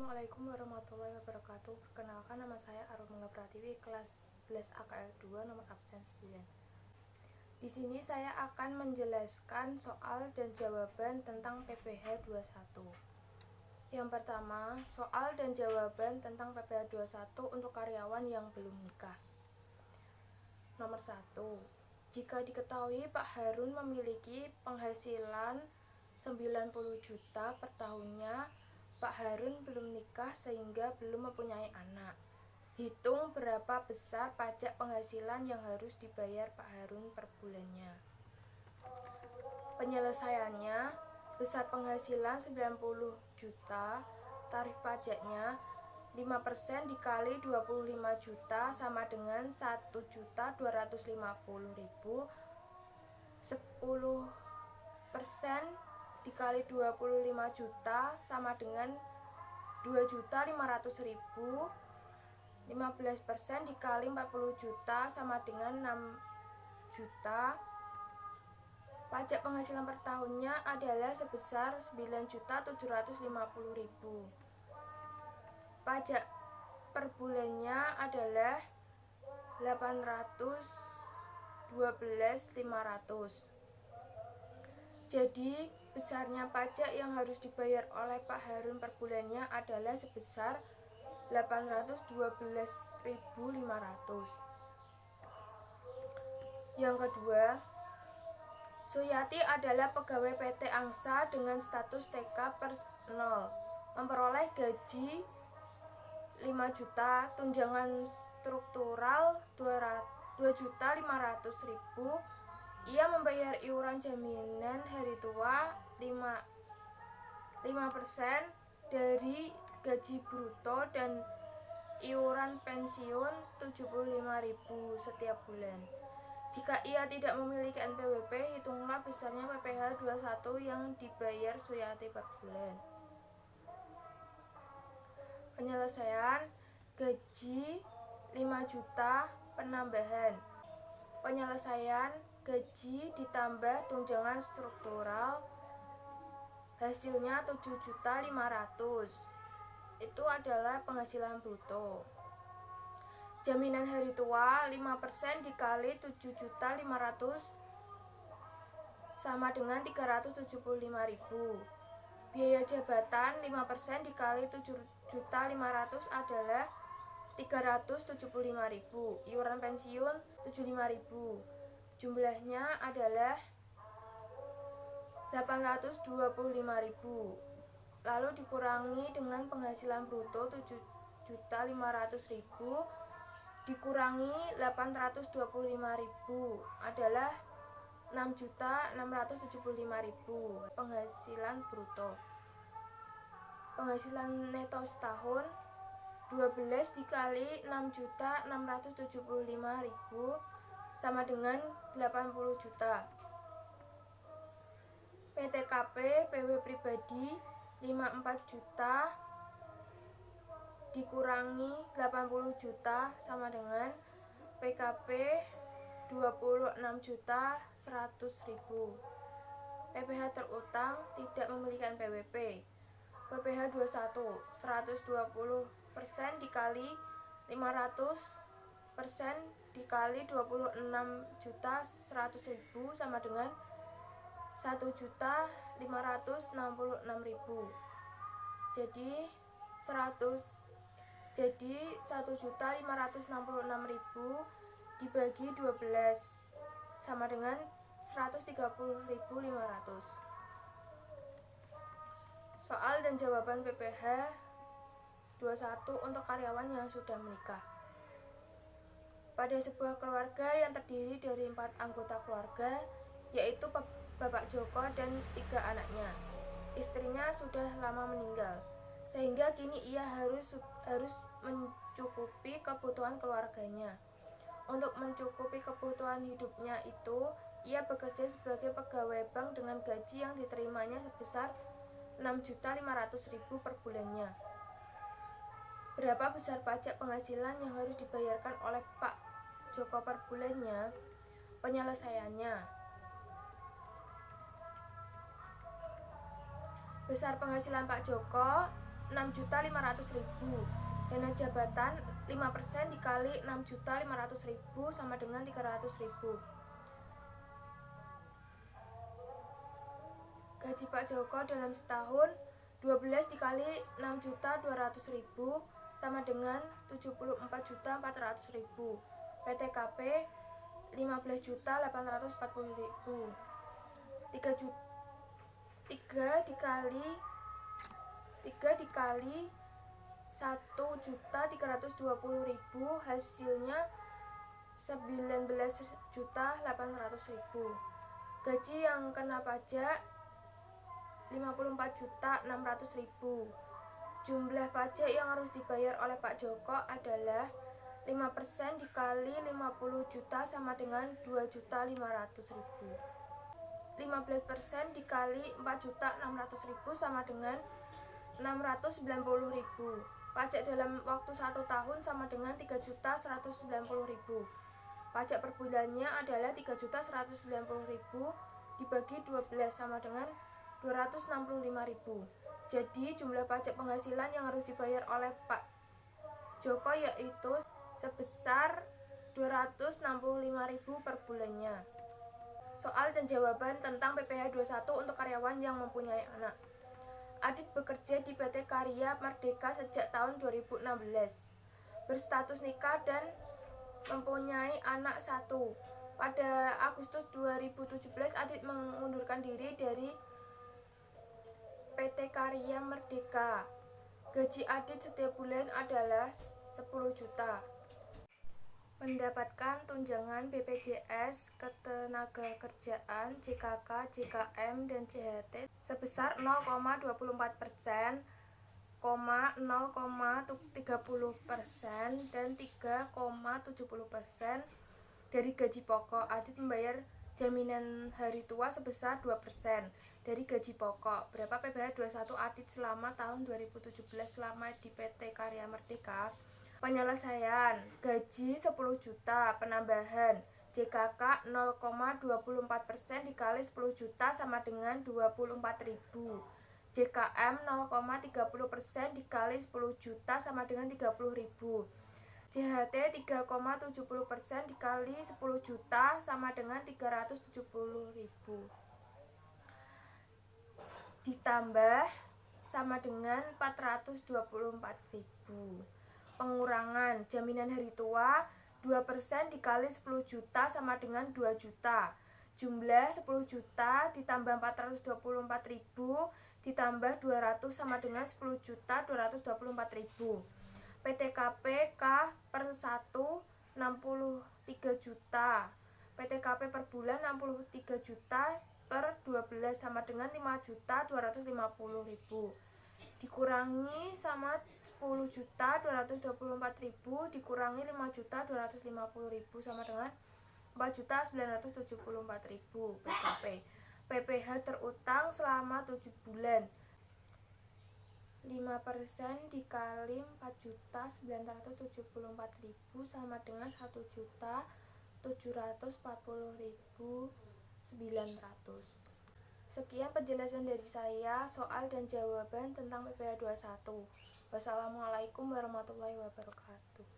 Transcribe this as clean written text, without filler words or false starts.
Assalamualaikum warahmatullahi wabarakatuh. Perkenalkan, nama saya Arumangga Pratiwi, kelas 11 AKL 2, nomor absen 9. Di sini saya akan menjelaskan soal dan jawaban tentang PPh 21. Yang pertama, soal dan jawaban tentang PPh 21 untuk karyawan yang belum nikah. Nomor 1. Jika diketahui Pak Harun memiliki penghasilan 90 juta per tahunnya, Pak Harun belum nikah sehingga belum mempunyai anak. Hitung berapa besar pajak penghasilan yang harus dibayar Pak Harun per bulannya. Penyelesaiannya, besar penghasilan 90 juta, tarif pajaknya 5% dikali 25 juta sama dengan 1.250.000. 10% dikali 25 juta sama dengan 2.500.000. 15% dikali 40 juta sama dengan 6 juta. Pajak penghasilan per tahunnya adalah sebesar 9.750.000. Pajak per bulannya adalah 812.500. Jadi, besarnya pajak yang harus dibayar oleh Pak Harun per bulannya adalah sebesar 812.500. Yang kedua, Suyati adalah pegawai PT Angsa dengan status TK per 0, memperoleh gaji 5 juta, tunjangan struktural 2.500.000. Ia membayar iuran jaminan hari tua 5% dari gaji bruto dan iuran pensiun 75.000 setiap bulan. Jika ia tidak memiliki NPWP, hitunglah besarnya PPh 21 yang dibayar Suyati per bulan. Penyelesaian, gaji 5 juta penambahan. Penyelesaian, gaji ditambah tunjangan struktural, hasilnya 7.500.000. Itu adalah penghasilan bruto. Jaminan hari tua 5% dikali 7.500.000 sama dengan 375.000. Biaya jabatan 5% dikali 7.500.000 adalah 375.000. Iuran pensiun 75.000. Jumlahnya adalah 825.000. Lalu dikurangi dengan penghasilan bruto 7.500.000 dikurangi 825.000 adalah 6.675.000 penghasilan bruto. Penghasilan neto setahun 12 dikali 6.675.000 sama dengan 80 juta. PTKP PW pribadi 54 juta dikurangi 80 juta sama dengan PKP 26.100.000. PPh terutang tidak memiliki NPWP. PPh 21 120% dikali 500% dikali 26.100.000 sama dengan 1.566.000. Jadi 1.566.000 dibagi 12 sama dengan 130.500. Soal dan jawaban PPh 21 untuk karyawan yang sudah menikah. Pada sebuah keluarga yang terdiri dari 4 anggota keluarga, yaitu Bapak Joko dan 3 anaknya. Istrinya sudah lama meninggal, sehingga kini ia harus mencukupi kebutuhan keluarganya. Untuk mencukupi kebutuhan hidupnya itu, ia bekerja sebagai pegawai bank dengan gaji yang diterimanya sebesar 6.500.000 per bulannya. Berapa besar pajak penghasilan yang harus dibayarkan oleh Pak Joko per bulannya? Penyelesaiannya, besar penghasilan Pak Joko 6.500.000. Dana jabatan 5% dikali 6.500.000 sama dengan 300.000. Gaji Pak Joko dalam setahun 12 dikali 6.200.000 sama dengan 74.400.000. PTKP 15.840.000. 3 dikali 1.320.000 hasilnya 19.800.000. Gaji yang kena pajak 54.600.000. Jumlah pajak yang harus dibayar oleh Pak Joko adalah 5% dikali 50 juta sama dengan 2.500.000. 15% dikali 4.600.000 sama dengan 690.000. Pajak dalam waktu 1 tahun sama dengan 3.190.000. Pajak per bulannya adalah 3.190.000 dibagi 12 sama dengan 265.000. Jadi jumlah pajak penghasilan yang harus dibayar oleh Pak Joko yaitu sebesar 265.000 per bulannya. Soal dan jawaban tentang PPh 21 untuk karyawan yang mempunyai anak. Adit bekerja di PT Karya Merdeka sejak tahun 2016. Berstatus nikah dan mempunyai anak 1. Pada Agustus 2017 Adit mengundurkan diri dari PT Karya Merdeka. Gaji Adit setiap bulan adalah 10 juta. Mendapatkan tunjangan BPJS Ketenagakerjaan, JKK, JKM, dan CHT sebesar 0,24%, 0,30% dan 3,70% dari gaji pokok. Adit membayar jaminan hari tua sebesar 2% dari gaji pokok. Berapa PPh 21 Adit selama tahun 2017 selama di PT Karya Merdeka? Penyelesaian gaji 10 juta, penambahan JKK 0,24% dikali 10 juta sama dengan 24.000. JKM 0,30% dikali 10 juta sama dengan 30.000. JHT 3,70% dikali 10 juta sama dengan 370.000. Ditambah sama dengan 424.000. Pengurangan jaminan hari tua 2% dikali 10 juta sama dengan 2 juta. Jumlah 10 juta ditambah 424.000 ditambah 200 sama dengan 10 juta 224.000. PTKP K per 1 63 juta. PTKP per bulan 63 juta per 12 sama dengan 5.250.000. Dikurangi sama 10.224.000 dikurangi 5.250.000 sama dengan 4.974.000 PKP. PPh terutang selama 7 bulan 5% dikali 4.974.000 sama dengan 1.740.900. Sekian penjelasan dari saya soal dan jawaban tentang PPh 21. Wassalamualaikum warahmatullahi wabarakatuh.